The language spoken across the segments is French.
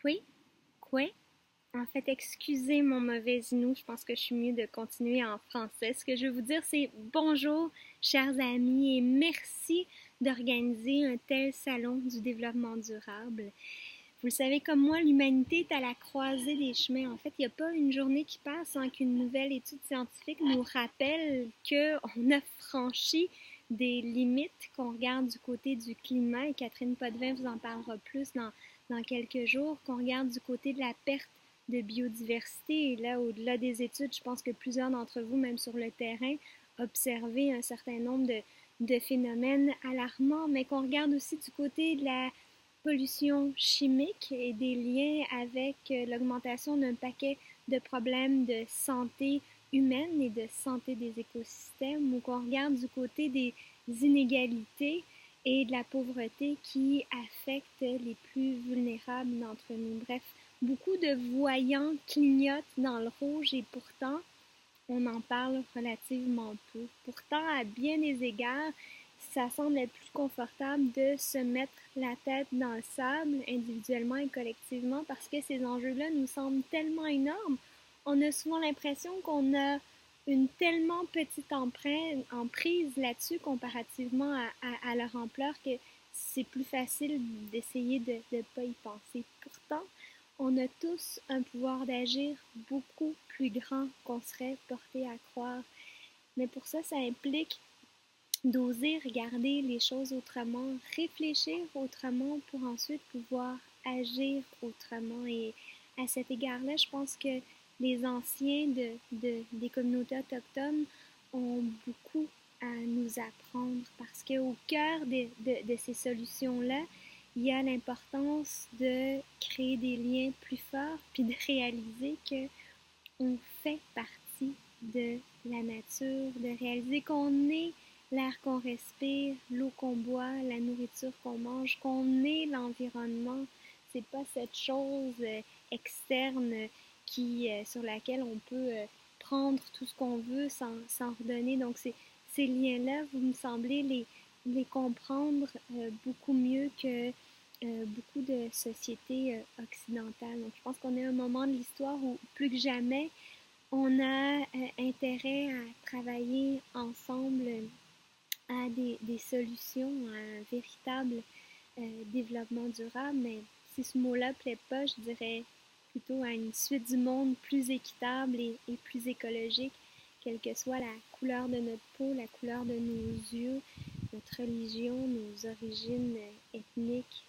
Oui, quoi? En fait, excusez mon mauvais nous, je pense que je suis mieux de continuer en français. Ce que je veux vous dire, c'est bonjour, chers amis, et merci d'organiser un tel salon du développement durable. Vous le savez comme moi, l'humanité est à la croisée des chemins. En fait, il n'y a pas une journée qui passe sans qu'une nouvelle étude scientifique nous rappelle qu'on a franchi des limites, qu'on regarde du côté du climat, et Catherine Potvin vous en parlera plus dans quelques jours, qu'on regarde du côté de la perte de biodiversité. Et là, au-delà des études, je pense que plusieurs d'entre vous, même sur le terrain, observez un certain nombre de phénomènes alarmants, mais qu'on regarde aussi du côté de la pollution chimique et des liens avec l'augmentation d'un paquet de problèmes de santé humaine et de santé des écosystèmes, ou qu'on regarde du côté des inégalités et de la pauvreté qui affectent les plus vulnérables d'entre nous. Bref, beaucoup de voyants clignotent dans le rouge et pourtant, on en parle relativement peu. Pourtant, à bien des égards, ça semble être plus confortable de se mettre la tête dans le sable individuellement et collectivement parce que ces enjeux-là nous semblent tellement énormes. On a souvent l'impression qu'on a une tellement petite emprise là-dessus comparativement à leur ampleur que c'est plus facile d'essayer de ne pas y penser. Pourtant, on a tous un pouvoir d'agir beaucoup plus grand qu'on serait porté à croire. Mais pour ça, ça implique d'oser regarder les choses autrement, réfléchir autrement pour ensuite pouvoir agir autrement. Et à cet égard-là, je pense que les anciens des communautés autochtones ont beaucoup à nous apprendre parce qu'au cœur de ces solutions-là, il y a l'importance de créer des liens plus forts puis de réaliser que on fait partie de la nature, de réaliser qu'on est l'air qu'on respire, l'eau qu'on boit, la nourriture qu'on mange, qu'on est l'environnement. C'est pas cette chose externe sur laquelle on peut prendre tout ce qu'on veut sans redonner. Donc ces liens-là, vous me semblez les comprendre beaucoup mieux que beaucoup de sociétés occidentales. Donc je pense qu'on est à un moment de l'histoire où plus que jamais, on a intérêt à travailler ensemble à des solutions, à un véritable développement durable, mais si ce mot-là ne plaît pas, je dirais plutôt à une suite du monde plus équitable et plus écologique, quelle que soit la couleur de notre peau, la couleur de nos yeux, notre religion, nos origines ethniques,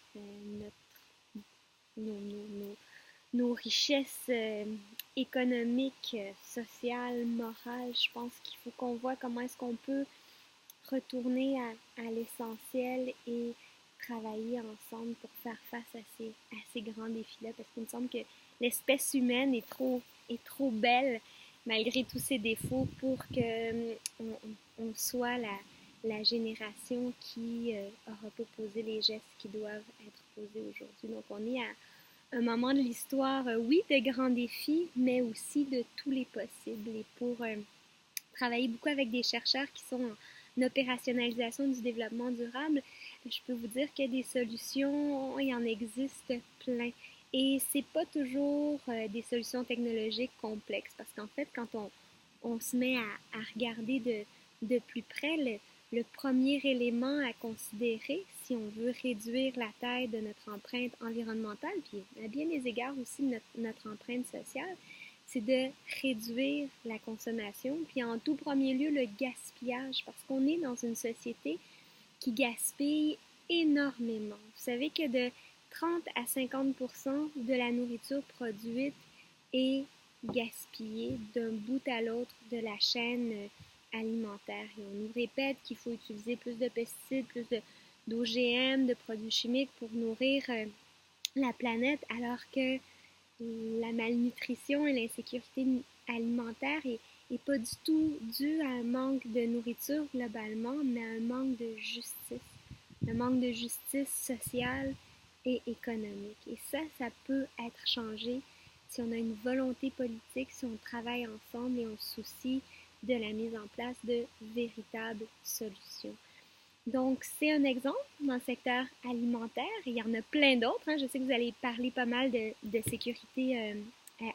nos, nos richesses économiques, sociales, morales. Je pense qu'il faut qu'on voit comment est-ce qu'on peut retourner à l'essentiel et travailler ensemble pour faire face à ces grands défis-là, parce qu'il me semble que l'espèce humaine est trop belle, malgré tous ses défauts, pour que on soit la génération qui aura pas posé les gestes qui doivent être posés aujourd'hui. Donc on est à un moment de l'histoire, oui, de grands défis, mais aussi de tous les possibles. Et pour travailler beaucoup avec des chercheurs qui sont en opérationnalisation du développement durable, je peux vous dire que des solutions, il y en existe plein. Et c'est pas toujours des solutions technologiques complexes, parce qu'en fait, quand on se met à regarder de plus près, le premier élément à considérer si on veut réduire la taille de notre empreinte environnementale, puis à bien des égards aussi notre empreinte sociale, c'est de réduire la consommation, puis en tout premier lieu le gaspillage, parce qu'on est dans une société qui gaspille énormément. Vous savez que de 30 à 50% de la nourriture produite est gaspillée d'un bout à l'autre de la chaîne alimentaire. Et on nous répète qu'il faut utiliser plus de pesticides, plus d'OGM, de produits chimiques pour nourrir la planète, alors que la malnutrition et l'insécurité alimentaire est pas du tout due à un manque de nourriture globalement, mais à un manque de justice. Un manque de justice sociale et économique. Et ça peut être changé si on a une volonté politique, si on travaille ensemble et on se soucie de la mise en place de véritables solutions. Donc, c'est un exemple dans le secteur alimentaire. Il y en a plein d'autres, hein. Je sais que vous allez parler pas mal de sécurité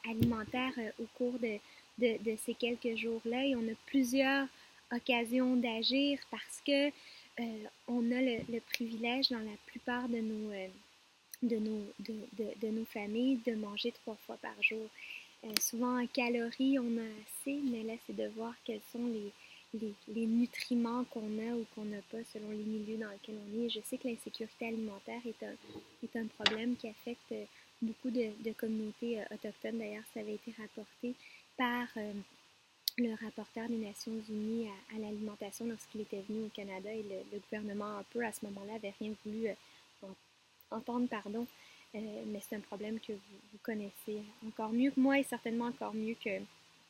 alimentaire au cours de ces quelques jours-là. Et on a plusieurs occasions d'agir parce que on a le privilège dans la plupart de nos familles de manger 3 fois par jour. Souvent en calories, on a assez, mais là, c'est de voir quels sont les nutriments qu'on a ou qu'on n'a pas selon les milieux dans lesquels on est. Je sais que l'insécurité alimentaire est un problème qui affecte beaucoup de communautés autochtones. D'ailleurs, ça avait été rapporté par le rapporteur des Nations Unies à l'alimentation lorsqu'il était venu au Canada et le gouvernement un peu à ce moment-là avait rien voulu entendre, pardon, mais c'est un problème que vous connaissez encore mieux que moi et certainement encore mieux que,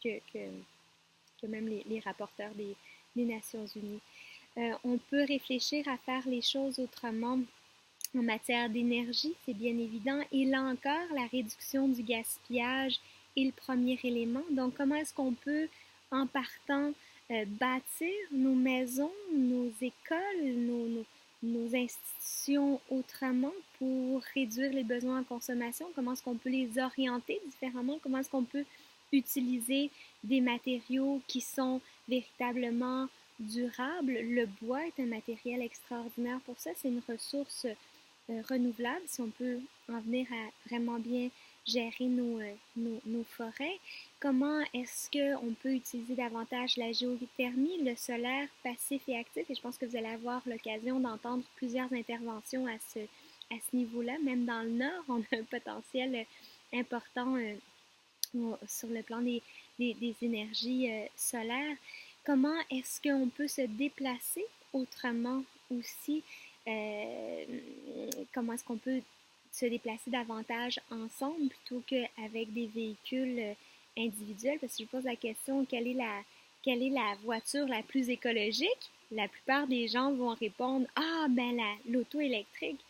que, que même les rapporteurs des Nations Unies. On peut réfléchir à faire les choses autrement en matière d'énergie, c'est bien évident. Et là encore, la réduction du gaspillage est le premier élément. Donc, comment est-ce qu'on peut, en partant, bâtir nos maisons, nos écoles, nos institutions autrement pour réduire les besoins en consommation? Comment est-ce qu'on peut les orienter différemment? Comment est-ce qu'on peut utiliser des matériaux qui sont véritablement durables? Le bois est un matériel extraordinaire pour ça. C'est une ressource renouvelable, si on peut en venir à vraiment bien gérer nos forêts. Comment est-ce qu'on peut utiliser davantage la géothermie, le solaire passif et actif? Et je pense que vous allez avoir l'occasion d'entendre plusieurs interventions à ce niveau-là. Même dans le Nord, on a un potentiel important sur le plan des énergies solaires. Comment est-ce qu'on peut se déplacer autrement aussi? Euh, Comment est-ce qu'on peut se déplacer davantage ensemble plutôt qu'avec des véhicules individuels? Parce que je pose la question, quelle est la voiture la plus écologique? La plupart des gens vont répondre, ah, ben l'auto électrique.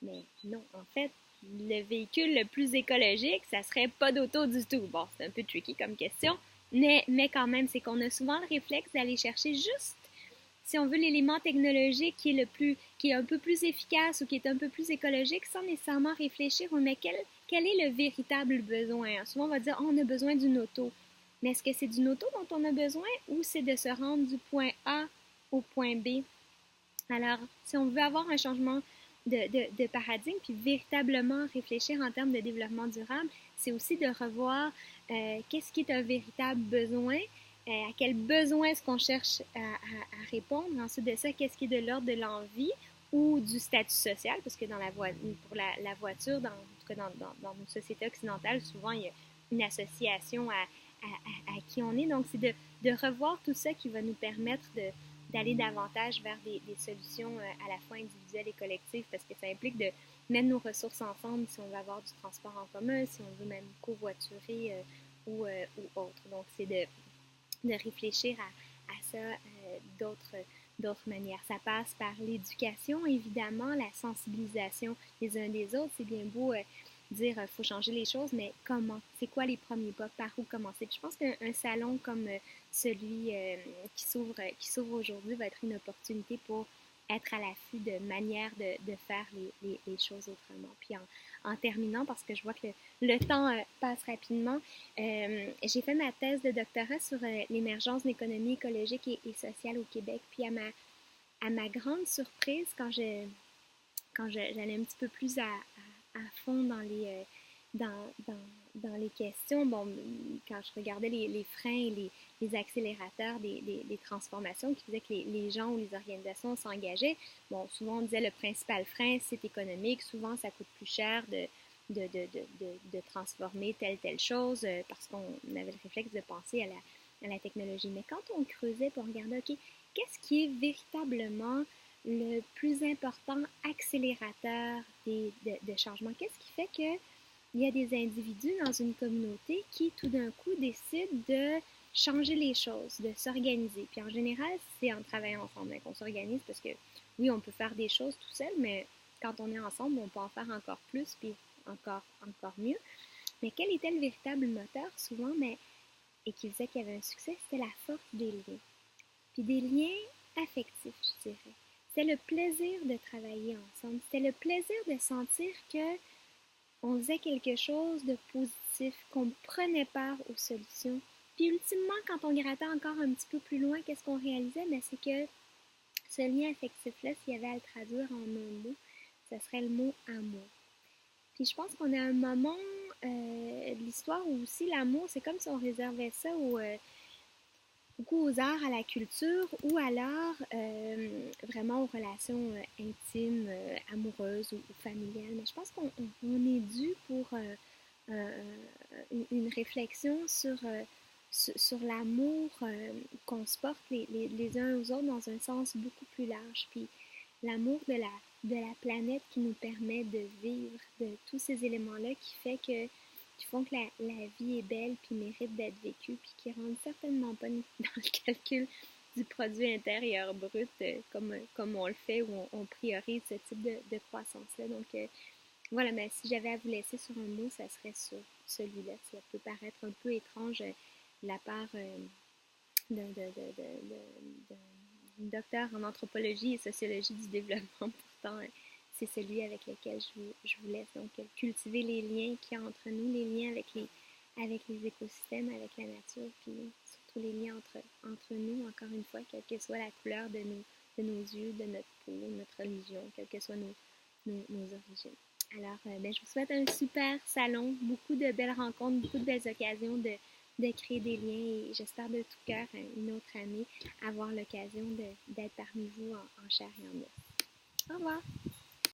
Mais non, en fait, le véhicule le plus écologique, ça serait pas d'auto du tout. Bon, c'est un peu tricky comme question, mais quand même, c'est qu'on a souvent le réflexe d'aller chercher juste, si on veut, l'élément technologique qui est un peu plus efficace ou qui est un peu plus écologique sans nécessairement réfléchir, mais quel est le véritable besoin? Souvent, on va dire, oh, on a besoin d'une auto. Mais est-ce que c'est d'une auto dont on a besoin ou c'est de se rendre du point A au point B? Alors, si on veut avoir un changement de paradigme, puis véritablement réfléchir en termes de développement durable, c'est aussi de revoir qu'est-ce qui est un véritable besoin, à quel besoin est-ce qu'on cherche à répondre. Ensuite de ça, qu'est-ce qui est de l'ordre de l'envie ou du statut social, parce que pour la voiture, en tout cas dans nos sociétés occidentales, souvent il y a une association à qui on est. Donc, c'est de revoir tout ça qui va nous permettre d'aller davantage vers des solutions à la fois individuelles et collectives parce que ça implique de mettre nos ressources ensemble si on veut avoir du transport en commun, si on veut même covoiturer ou autre. Donc, c'est de réfléchir à ça d'autres manières. Ça passe par l'éducation, évidemment, la sensibilisation des uns des autres. C'est bien beau dire qu'il faut changer les choses, mais comment? C'est quoi les premiers pas? Par où commencer? Puis je pense qu'un salon comme celui qui s'ouvre aujourd'hui va être une opportunité pour être à l'affût de manières de faire les choses autrement. Puis en terminant, parce que je vois que le temps passe rapidement, j'ai fait ma thèse de doctorat sur l'émergence d'une économie écologique et sociale au Québec. Puis à ma grande surprise, quand j'allais un petit peu plus à fond dans les questions, bon, quand je regardais les freins et les accélérateurs des transformations qui faisaient que les gens ou les organisations s'engageaient, bon, souvent on disait le principal frein, c'est économique, souvent ça coûte plus cher de transformer telle chose parce qu'on avait le réflexe de penser à la technologie. Mais quand on creusait pour regarder, OK, qu'est-ce qui est véritablement le plus important accélérateur de changement? Qu'est-ce qui fait qu'il y a des individus dans une communauté qui, tout d'un coup, décident de changer les choses, de s'organiser? Puis en général, c'est en travaillant ensemble qu'on s'organise parce que, oui, on peut faire des choses tout seul, mais quand on est ensemble, on peut en faire encore plus, puis encore mieux. Mais quel était le véritable moteur, souvent, et qui faisait qu'il y avait un succès, c'était la force des liens. Puis des liens affectif, je dirais. C'était le plaisir de travailler ensemble. C'était le plaisir de sentir que on faisait quelque chose de positif, qu'on prenait part aux solutions. Puis ultimement, quand on grattait encore un petit peu plus loin, qu'est-ce qu'on réalisait? Mais c'est que ce lien affectif-là, s'il y avait à le traduire en un mot, ce serait le mot amour. Puis je pense qu'on est à un moment de l'histoire où aussi l'amour, c'est comme si on réservait ça beaucoup aux arts, à la culture ou alors vraiment aux relations intimes, amoureuses ou familiales. Mais je pense qu'on est dû pour une réflexion sur l'amour qu'on se porte les uns aux autres dans un sens beaucoup plus large. Puis l'amour de la planète qui nous permet de vivre, de tous ces éléments-là qui font que la vie est belle puis mérite d'être vécue puis qui rendent certainement pas dans le calcul du produit intérieur brut comme on le fait ou on priorise ce type de croissance-là. Donc voilà, mais si j'avais à vous laisser sur un mot, ça serait sur celui-là. Ça peut paraître un peu étrange de la part d'un docteur en anthropologie et sociologie du développement. Pourtant, c'est celui avec lequel je vous laisse. Donc, cultiver les liens qu'il y a entre nous, les liens avec les écosystèmes, avec la nature, puis surtout les liens entre nous, encore une fois, quelle que soit la couleur de nos yeux, de notre peau, notre religion, quelles que soient nos origines. Alors, je vous souhaite un super salon, beaucoup de belles rencontres, beaucoup de belles occasions de créer des liens et j'espère de tout cœur une autre année avoir l'occasion d'être parmi vous en chair et en os. Au revoir!